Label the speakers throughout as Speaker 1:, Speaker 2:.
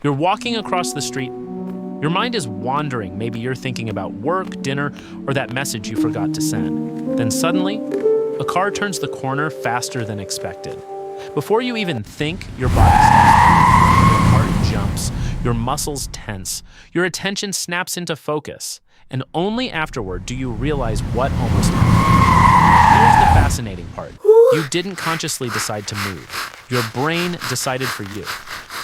Speaker 1: You're walking across the street. Your mind is wandering. Maybe you're thinking about work, dinner, or that message you forgot to send. Then suddenly, a car turns the corner faster than expected. Before you even think, your body stops. Your heart jumps, your muscles tense, your attention snaps into focus, and only afterward do you realize what almost happened. Here's the fascinating part. You didn't consciously decide to move. Your brain decided for you.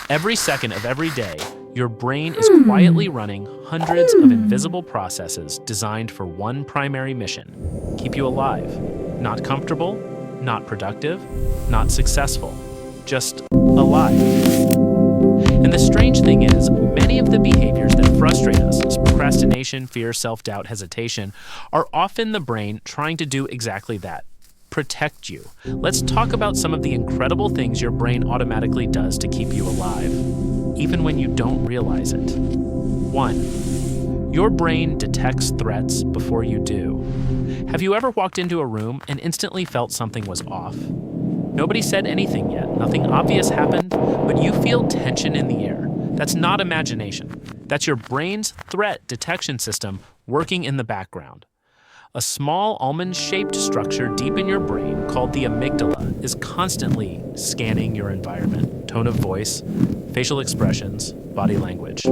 Speaker 1: Every second of every day, your brain is quietly running hundreds of invisible processes designed for one primary mission: keep you alive. Not comfortable, not productive, not successful, just alive. And the strange thing is, many of the behaviors that frustrate us, as procrastination, fear, self-doubt, hesitation, are often the brain trying to do exactly that: protect you. Let's talk about some of the incredible things your brain automatically does to keep you alive, even when you don't realize it. 1. Your brain detects threats before you do. Have you ever walked into a room and instantly felt something was off? Nobody said anything yet, nothing obvious happened, but you feel tension in the air. That's not imagination. That's your brain's threat detection system working in the background. A small almond-shaped structure deep in your brain called the amygdala is constantly scanning your environment: tone of voice, facial expressions, body language,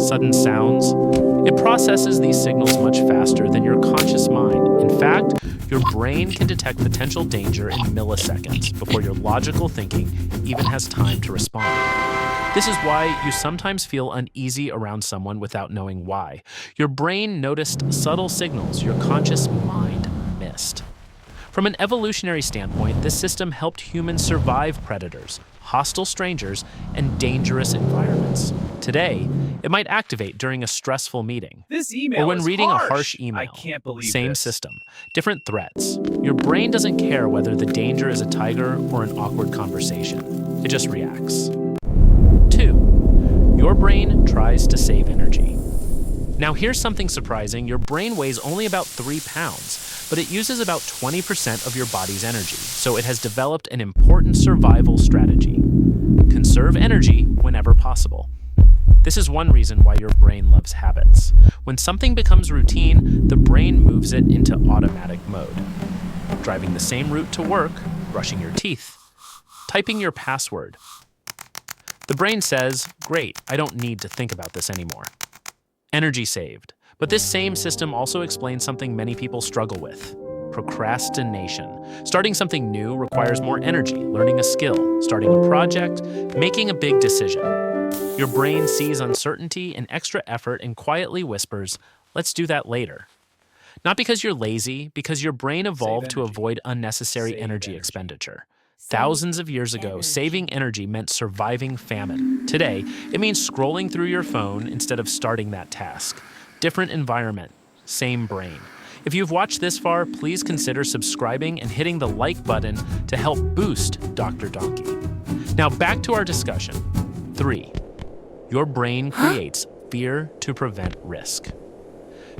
Speaker 1: sudden sounds. It processes these signals much faster than your conscious mind. In fact, your brain can detect potential danger in milliseconds before your logical thinking even has time to respond. This is why you sometimes feel uneasy around someone without knowing why. Your brain noticed subtle signals your conscious mind missed. From an evolutionary standpoint, this system helped humans survive predators, hostile strangers, and dangerous environments. Today, it might activate during a stressful meeting.
Speaker 2: This email
Speaker 1: or when
Speaker 2: is
Speaker 1: reading
Speaker 2: harsh.
Speaker 1: a harsh email.
Speaker 2: I can't believe
Speaker 1: Same
Speaker 2: this.
Speaker 1: system, different threats. Your brain doesn't care whether the danger is a tiger or an awkward conversation. It just reacts. 2. Your brain tries to save energy. Now here's something surprising. Your brain weighs only about 3 pounds, but it uses about 20% of your body's energy, so it has developed an important survival strategy: conserve energy whenever possible. This is one reason why your brain loves habits. When something becomes routine, the brain moves it into automatic mode. Driving the same route to work, brushing your teeth, typing your password. The brain says, great, I don't need to think about this anymore. Energy saved. But this same system also explains something many people struggle with: procrastination. Starting something new requires more energy: learning a skill, starting a project, making a big decision. Your brain sees uncertainty and extra effort and quietly whispers, let's do that later. Not because you're lazy, because your brain evolved to avoid unnecessary energy expenditure. Thousands of years ago, saving energy meant surviving famine. Today, it means scrolling through your phone instead of starting that task. Different environment, same brain. If you've watched this far, please consider subscribing and hitting the like button to help boost Dr. Donkey. Now back to our discussion. 3. Your brain creates fear to prevent risk.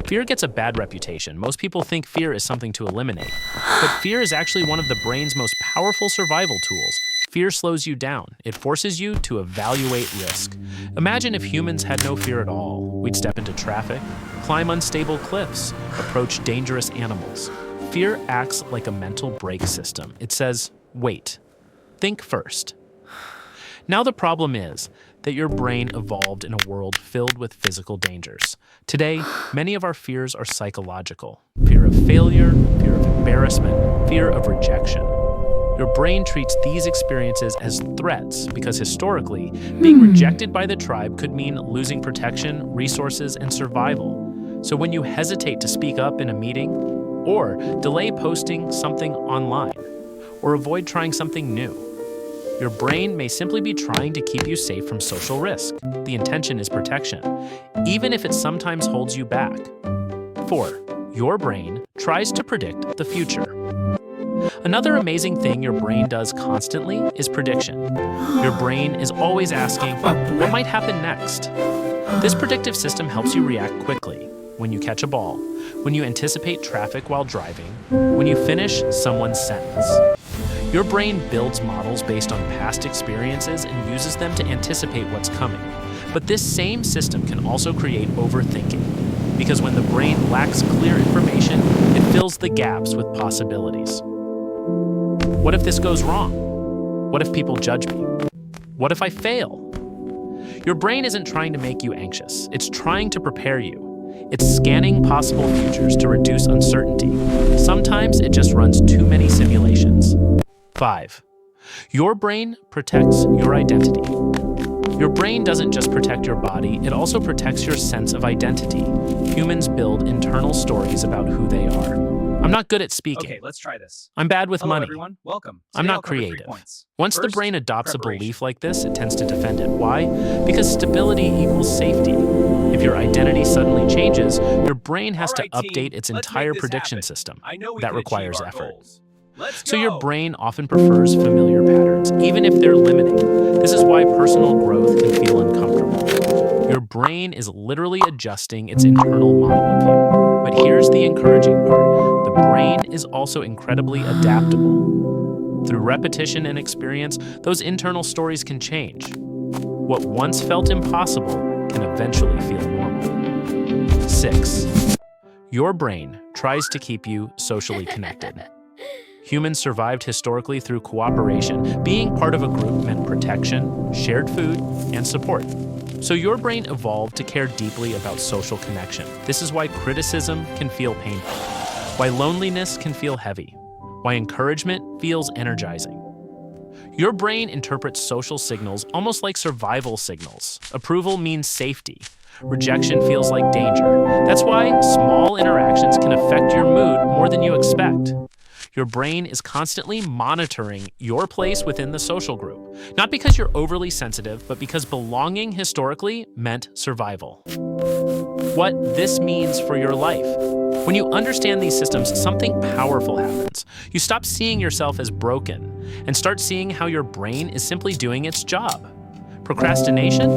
Speaker 1: Fear gets a bad reputation. Most people think fear is something to eliminate. But fear is actually one of the brain's most powerful survival tools. Fear slows you down. It forces you to evaluate risk. Imagine if humans had no fear at all. We'd step into traffic, climb unstable cliffs, approach dangerous animals. Fear acts like a mental brake system. It says, wait, think first. Now the problem is that your brain evolved in a world filled with physical dangers. Today, many of our fears are psychological. Fear of failure, fear of embarrassment, fear of rejection. Your brain treats these experiences as threats because historically, being rejected by the tribe could mean losing protection, resources, and survival. So when you hesitate to speak up in a meeting, or delay posting something online, or avoid trying something new, your brain may simply be trying to keep you safe from social risk. The intention is protection, even if it sometimes holds you back. 4. Your brain tries to predict the future. Another amazing thing your brain does constantly is prediction. Your brain is always asking, what might happen next? This predictive system helps you react quickly. When you catch a ball, when you anticipate traffic while driving, when you finish someone's sentence. Your brain builds models based on past experiences and uses them to anticipate what's coming. But this same system can also create overthinking, because when the brain lacks clear information, it fills the gaps with possibilities. What if this goes wrong? What if people judge me? What if I fail? Your brain isn't trying to make you anxious. It's trying to prepare you. It's scanning possible futures to reduce uncertainty. Sometimes it just runs too many simulations. 5. Your brain protects your identity. Your brain doesn't just protect your body, it also protects your sense of identity. Humans build internal stories about who they are. I'm not good at speaking.
Speaker 2: Okay, let's try this.
Speaker 1: I'm bad with
Speaker 2: Hello,
Speaker 1: money.
Speaker 2: everyone. Welcome.
Speaker 1: I'm
Speaker 2: Today
Speaker 1: not
Speaker 2: I'll cover 3
Speaker 1: creative.
Speaker 2: points.
Speaker 1: Once the
Speaker 2: First,
Speaker 1: brain adopts a
Speaker 2: preparation.
Speaker 1: belief like this, it tends to defend it. Why? Because stability equals safety. If your identity suddenly changes, your brain has to
Speaker 2: All right, team,
Speaker 1: update its
Speaker 2: let's
Speaker 1: entire
Speaker 2: make this
Speaker 1: prediction
Speaker 2: happen.
Speaker 1: system.
Speaker 2: I know we
Speaker 1: That
Speaker 2: can
Speaker 1: requires
Speaker 2: achieve our
Speaker 1: effort.
Speaker 2: goals. Let's
Speaker 1: So your
Speaker 2: go.
Speaker 1: brain often prefers familiar patterns, even if they're limiting. This is why personal growth can feel uncomfortable. Your brain is literally adjusting its internal model of you. But here's the encouraging part. The brain is also incredibly adaptable. Through repetition and experience, those internal stories can change. What once felt impossible can eventually feel normal. 6. Your brain tries to keep you socially connected. Humans survived historically through cooperation. Being part of a group meant protection, shared food, and support. So your brain evolved to care deeply about social connection. This is why criticism can feel painful, why loneliness can feel heavy, why encouragement feels energizing. Your brain interprets social signals almost like survival signals. Approval means safety. Rejection feels like danger. That's why small interactions can affect your mood more than you expect. Your brain is constantly monitoring your place within the social group, not because you're overly sensitive, but because belonging historically meant survival. What this means for your life. When you understand these systems, something powerful happens. You stop seeing yourself as broken and start seeing how your brain is simply doing its job. Procrastination,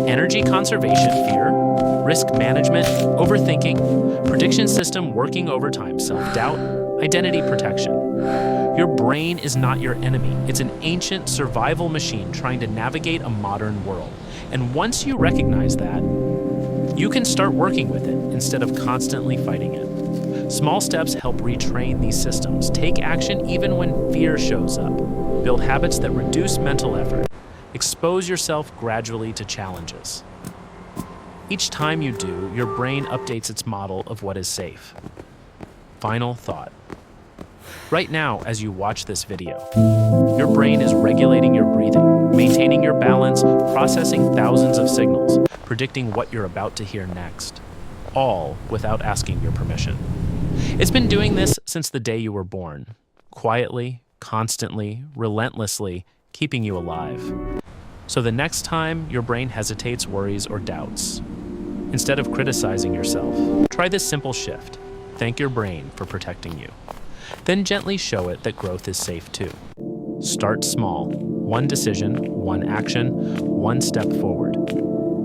Speaker 1: energy conservation, fear, risk management, overthinking, prediction system working overtime, self-doubt, identity protection. Your brain is not your enemy. It's an ancient survival machine trying to navigate a modern world. And once you recognize that, you can start working with it instead of constantly fighting it. Small steps help retrain these systems. Take action even when fear shows up. Build habits that reduce mental effort. Expose yourself gradually to challenges. Each time you do, your brain updates its model of what is safe. Final thought. Right now, as you watch this video, your brain is regulating your breathing, maintaining your balance, processing thousands of signals, predicting what you're about to hear next, all without asking your permission. It's been doing this since the day you were born, quietly, constantly, relentlessly, keeping you alive. So the next time your brain hesitates, worries, or doubts, instead of criticizing yourself, try this simple shift. Thank your brain for protecting you. Then gently show it that growth is safe too. Start small, one decision, one action, one step forward.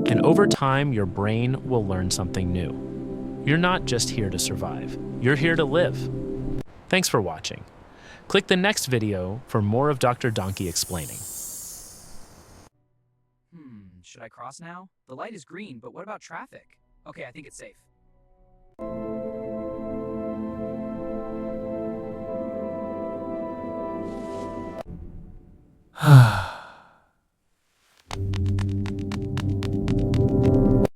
Speaker 1: And over time, your brain will learn something new. You're not just here to survive, you're here to live. Thanks for watching. Click the next video for more of Dr. Donkey explaining.
Speaker 2: Should I cross now? The light is green, but what about traffic? Okay, I think it's safe.